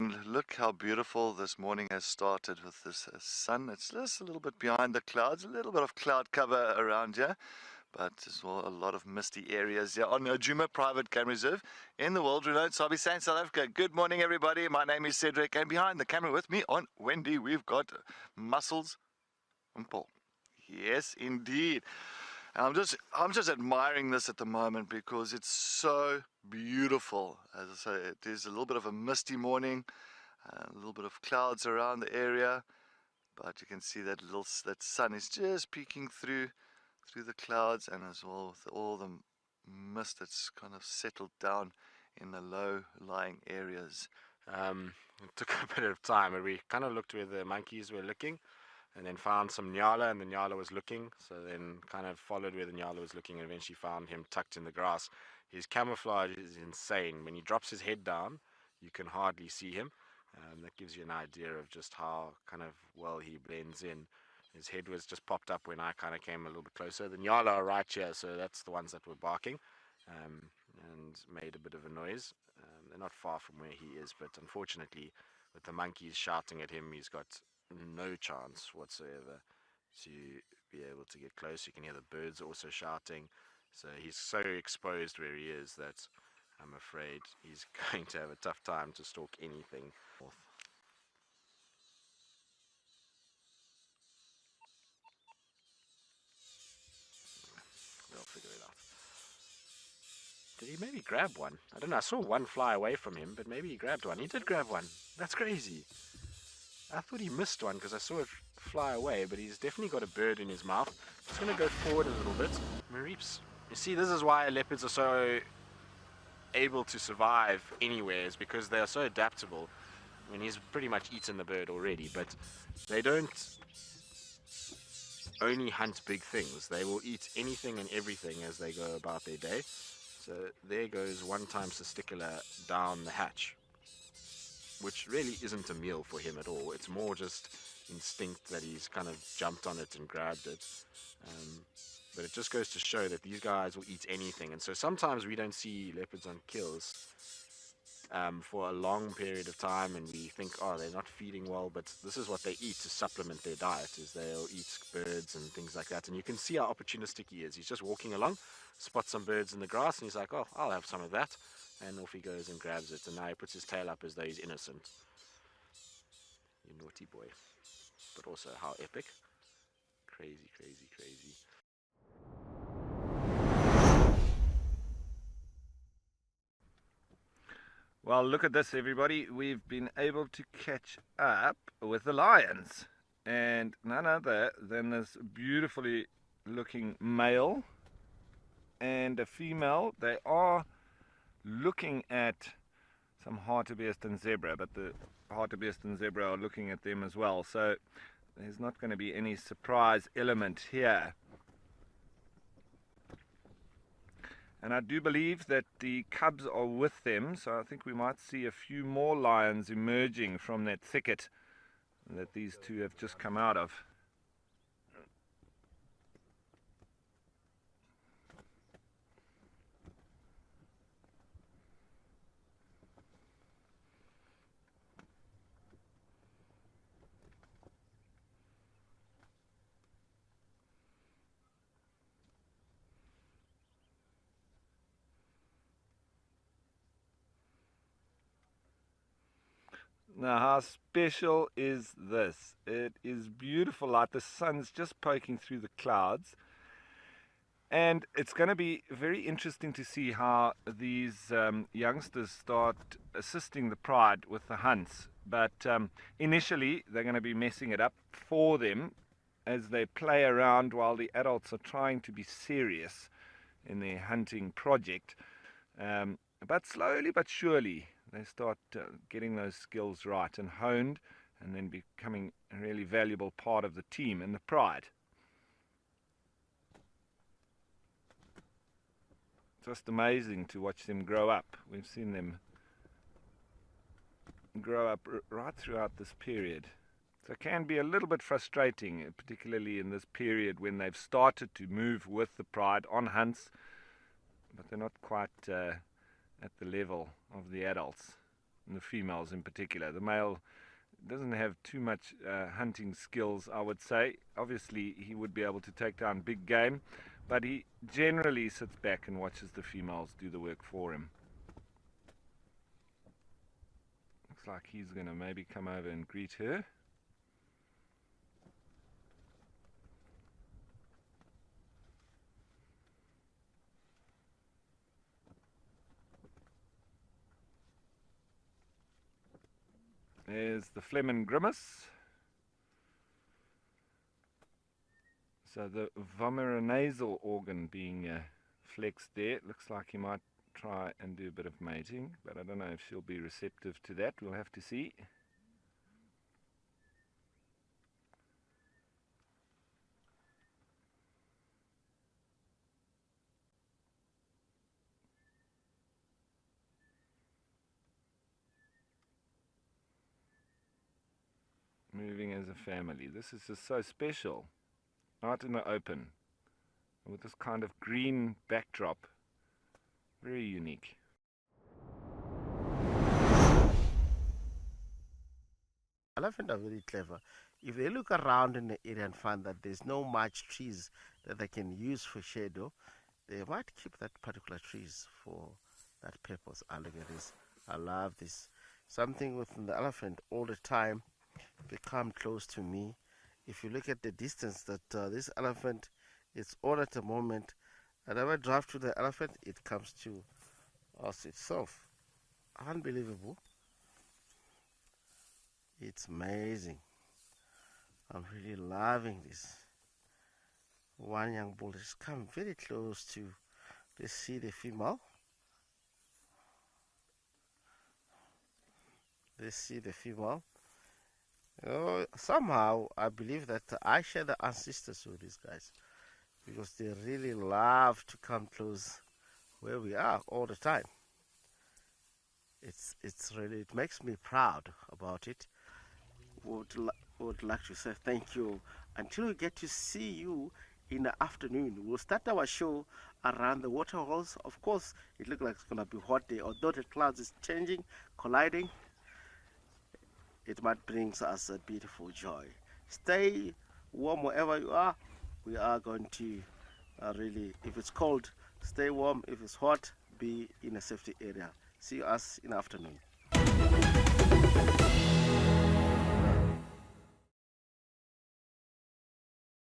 Look how beautiful this morning has started with this sun. It's just a little bit behind the clouds, a little bit of cloud cover around here, but as well a lot of misty areas here on Juma Private Game Reserve in the world-renowned Sabi South Africa. Good morning, everybody. My name is Cedric, and behind the camera with me on Wendy, we've got Muscles and Paul. Yes, indeed. I'm just admiring this at the moment because it's so beautiful. As I say, it is a little bit of a misty morning, a little bit of clouds around the area, but you can see that that sun is just peeking through the clouds, and as well with all the mist that's kind of settled down in the low-lying areas. It took a bit of time, but we kind of looked where the monkeys were looking, and then found some nyala, and the nyala was looking, so then kind of followed where the nyala was looking and eventually found him tucked in the grass. His camouflage is insane. When he drops his head down, you can hardly see him. That gives you an idea of just how kind of well he blends in. His head was just popped up when I kind of came a little bit closer. The nyala are right here, so that's the ones that were barking, and made a bit of a noise. They're not far from where he is, but unfortunately with the monkeys shouting at him, he's got no chance whatsoever to be able to get close. You can hear the birds also shouting, so he's so exposed where he is that I'm afraid he's going to have a tough time to stalk anything. They'll figure it out. Did he maybe grab one? I don't know, I saw one fly away from him, but maybe he grabbed one. He did grab one. That's crazy. I thought he missed one because I saw it fly away, but he's definitely got a bird in his mouth. Just going to go forward a little bit. Marips. You see, this is why leopards are so able to survive anywhere, is because they are so adaptable. I mean, he's pretty much eaten the bird already, but they don't only hunt big things. They will eat anything and everything as they go about their day. So there goes one time testicular down the hatch, which really isn't a meal for him at all. It's more just instinct that he's kind of jumped on it and grabbed it. But it just goes to show that these guys will eat anything. And so sometimes we don't see leopards on kills for a long period of time, and we think, oh, they're not feeding well, but this is what they eat to supplement their diet, is they'll eat birds and things like that. And you can see how opportunistic he is. He's just walking along, spots some birds in the grass, and he's like, oh, I'll have some of that. And off he goes and grabs it, and now he puts his tail up as though he's innocent. You naughty boy. But also, how epic. Crazy, crazy, crazy. Well, look at this, everybody. We've been able to catch up with the lions, and none other than this beautifully looking male and a female. They are looking at some hartebeest and zebra, but the hartebeest and zebra are looking at them as well, so there's not going to be any surprise element here. And I do believe that the cubs are with them, so I think we might see a few more lions emerging from that thicket that these two have just come out of. Now, how special is this? It is beautiful light. The sun's just poking through the clouds. And it's going to be very interesting to see how these youngsters start assisting the pride with the hunts. But initially, they're going to be messing it up for them as they play around while the adults are trying to be serious in their hunting project. But slowly but surely, they start getting those skills right and honed, and then becoming a really valuable part of the team and the pride. Just amazing to watch them grow up. We've seen them grow up right throughout this period. So it can be a little bit frustrating, particularly in this period when they've started to move with the pride on hunts, but they're not quite at the level of the adults. and the females in particular. The male doesn't have too much hunting skills, I would say. Obviously, he would be able to take down big game, but he generally sits back and watches the females do the work for him. Looks like he's going to maybe come over and greet her. There's the phlegm and grimace. So the vomeronasal organ being flexed there. It looks like he might try and do a bit of mating, but I don't know if she'll be receptive to that. We'll have to see. Moving as a family. This is just so special. Out in the open, with this kind of green backdrop. Very unique. Elephants are very clever. If they look around in the area and find that there's no much trees that they can use for shadow, they might keep that particular trees for that purpose. Ah, look at this. I love this. Something within the elephant all the time. They come close to me. If you look at the distance that this elephant is on at the moment, whenever I drive to the elephant, it comes to us itself. Unbelievable. It's amazing. I'm really loving this. One young bull has come very close to, let's see the female. Let's see the female. Somehow I believe that I share the ancestors with these guys, because they really love to come close where we are all the time. It's really, it makes me proud about it. Would like to say thank you until we get to see you in the afternoon. We'll start our show around the waterholes. Of course, it looks like it's gonna be hot day, although the clouds is changing, colliding. It might bring us a beautiful joy. Stay warm wherever you are. We are going to really, if it's cold, stay warm. If it's hot, be in a safety area. See us in the afternoon.